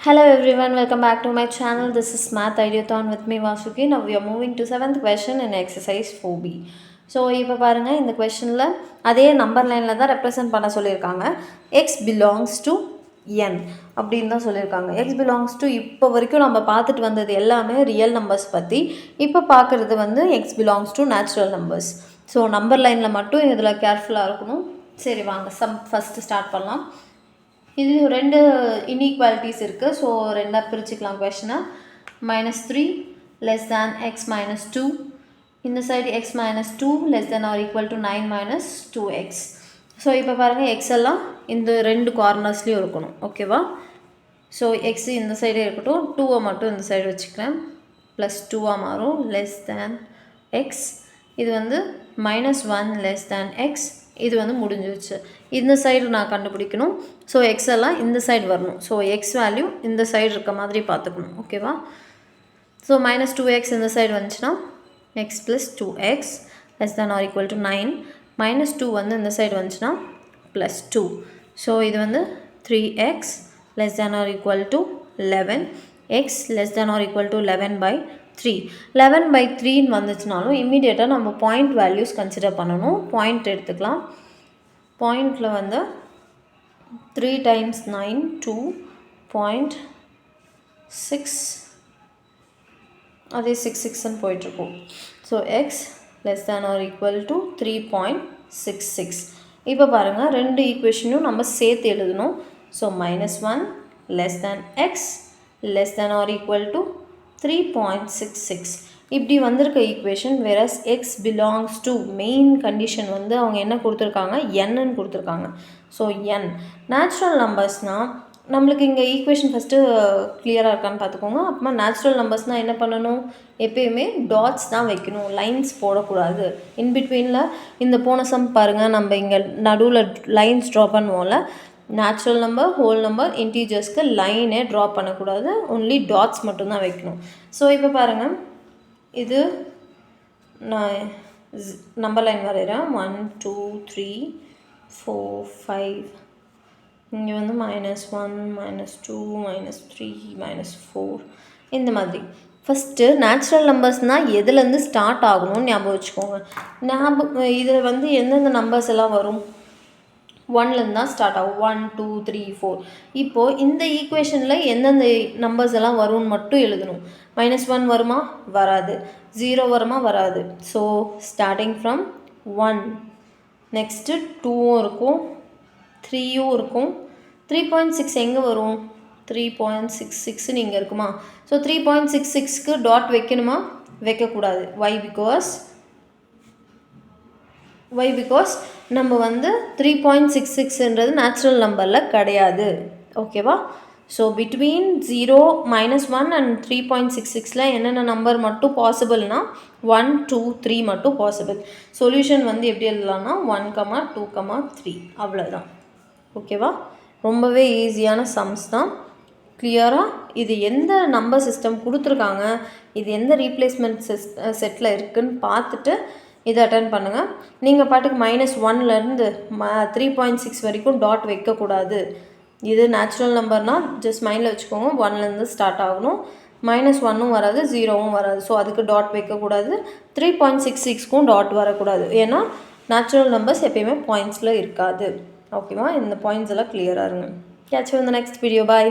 Hello everyone, welcome back to my channel. This is Math Ideathon with me Vasuki. Now we are moving to 7th question in exercise 4B. So இப்போ பாருங்க இந்த क्वेश्चनல அதே number லைன்ல தான் represent பண்ண சொல்லிருக்காங்க. x belongs to n அப்படினு தான் சொல்லிருக்காங்க. x belongs to இப்போ வரைக்கும் நம்ம பார்த்துட்டு வந்தது எல்லாமே ரியல் நம்பர்ஸ் பத்தி. இப்போ பார்க்கிறது வந்து x belongs to natural numbers. So number லைன்ல மட்டும் இதல கேர்ஃபுல்லா இருக்கணும். சரி வாங்க சம் ஃபர்ஸ்ட் ஸ்டார்ட் பண்ணலாம். இது ரெண்டு இன்இக்வாலிட்டிஸ் இருக்குது. ஸோ ரெண்டாக பிரிச்சுக்கலாம் கொஷனை. -3 less than x minus 2. இந்த side x minus 2 less than or equal to 9 minus 2x. So இப்போ பாருங்கள் எக்ஸ் எல்லாம் இந்த ரெண்டு கார்னர்ஸ்லேயும் இருக்கணும். ஓகேவா? ஸோ எக்ஸு இந்த சைடே இருக்கட்டும், 2 மட்டும் இந்த சைடு வச்சுக்கிறேன். +2 மாறும். Less than x. இது வந்து -1 less than எக்ஸ். இது வந்து முடிஞ்சிருச்சு. இந்த சைடு நான் கண்டுபிடிக்கணும். ஸோ எக்ஸ் எல்லாம் இந்த சைடு வரணும். ஸோ எக்ஸ் வேல்யூ இந்த சைடு இருக்க மாதிரி பார்த்துக்கணும். ஓகேவா? ஸோ -2x இந்த சைடு வந்துச்சுன்னா X + 2x less than or equal to 9. -2 வந்து இந்த சைடு வந்துச்சுன்னா +2. ஸோ இது வந்து 3x less than or equal to 11. x less than or equal to 11/3. 11/3 வந்துச்சுனாலும் இம்மீடியட்டாக நம்ம பாயிண்ட் வேல்யூஸ் கன்சிடர் பண்ணணும். பாயிண்ட் எடுத்துக்கலாம். பாயிண்டில் வந்து 3 times 9 2.6, அதே 6 போயிட்டுருக்கும். So X less than or equal to 3.66. இப்போ பாருங்கள் ரெண்டு ஈக்குவேஷனும் நம்ம சேர்த்து எழுதணும். So -1 less than x less than or equal to 3.66. இப்படி வந்திருக்க equation whereas X belongs to main condition வந்து அவங்க என்ன கொடுத்துருக்காங்க, என்னன்னு கொடுத்துருக்காங்க. ஸோ என் நேச்சுரல் நம்பர்ஸ்னால் நம்மளுக்கு இங்கே ஈக்குவேஷன் ஃபஸ்ட்டு கிளியராக இருக்கான்னு பார்த்துக்கோங்க. அப்புறமா நேச்சுரல் நம்பர்ஸ்னால் என்ன பண்ணணும், எப்பயுமே டாட்ஸ் தான் வைக்கணும், லைன்ஸ் போடக்கூடாது. இன்பிட்வீனில் இந்த போன சம் பாருங்கள், நம்ம இங்கே நடுவில் லைன்ஸ் ட்ரா பண்ணுவோம்ல. நேச்சுரல் நம்பர், ஹோல் நம்பர், இன்டீஜர்ஸ்க்கு லைனே ட்ரா பண்ணக்கூடாது, ஒன்லி டாட்ஸ் மட்டும்தான் வைக்கணும். ஸோ இப்போ பாருங்கள், இது நான் நம்பர் லைன் வரைகிறேன். 1 2 3 4 5. இங்கே வந்து -1 -2 -3 -4 இந்த மாதிரி. ஃபஸ்ட்டு நேச்சுரல் நம்பர்ஸ்னால் எதுலேருந்து ஸ்டார்ட் ஆகணும்னு ஞாபகம் வச்சுக்கோங்க. இதில் வந்து எந்தெந்த நம்பர்ஸ் எல்லாம் வரும், 1லேருந்து தான் ஸ்டார்ட் ஆகும். 1 2 3 4. இப்போது இந்த ஈக்குவேஷனில் எந்தெந்த நம்பர்ஸ் எல்லாம் வரும்னு மட்டும் எழுதணும். -1 வருமா? வராது. 0 வருமா? வராது. ஸோ ஸ்டார்டிங் ஃப்ரம் 1, நெக்ஸ்ட்டு 2வும் இருக்கும், 3யும் இருக்கும். 3.6 எங்கே வரும்? 3.66 இங்கே இருக்குமா? ஸோ 3.66க்கு டாட் வைக்கணுமா? வைக்கக்கூடாது. வை பிகாஸ் நம்ம வந்து 3.66ன்றது நேச்சுரல் நம்பரில் கிடையாது. ஓகேவா? ஸோ பிட்வீன் 0 -1 அண்ட் 3.66ல் என்னென்ன நம்பர் மட்டும் பாசிபிள்னா 1 2 3 மட்டும் பாசிபிள். சொல்யூஷன் வந்து எப்படி எழுதலாம்னா 1, 2, 3 அவ்வளோதான். ஓகேவா? ரொம்பவே ஈஸியான சம்ஸ் தான். கிளியராக இது எந்த நம்பர் சிஸ்டம் கொடுத்துருக்காங்க, இது எந்த ரீப்ளேஸ்மெண்ட் செட்டில் இருக்குதுன்னு பார்த்துட்டு இதை அட்டன் பண்ணுங்கள். நீங்கள் பாட்டுக்கு -1லேருந்து 3.6 வரைக்கும் டாட் வைக்கக்கூடாது. இது நேச்சுரல் நம்பர்னால் ஜஸ்ட் மைண்டில் வச்சுக்கோங்க. 1லேருந்து ஸ்டார்ட் ஆகணும். -1ம் வராது, 0வும் வராது. ஸோ அதுக்கு டாட் வைக்கக்கூடாது. 3.66க்கும் டாட் வரக்கூடாது. ஏன்னா நேச்சுரல் நம்பர்ஸ் எப்பயுமே பாயிண்ட்ஸில் இருக்காது. ஓகேவா? இந்த பாயிண்ட்ஸ் எல்லாம் கிளியராக இருங்க. Catch you in the next video. Bye.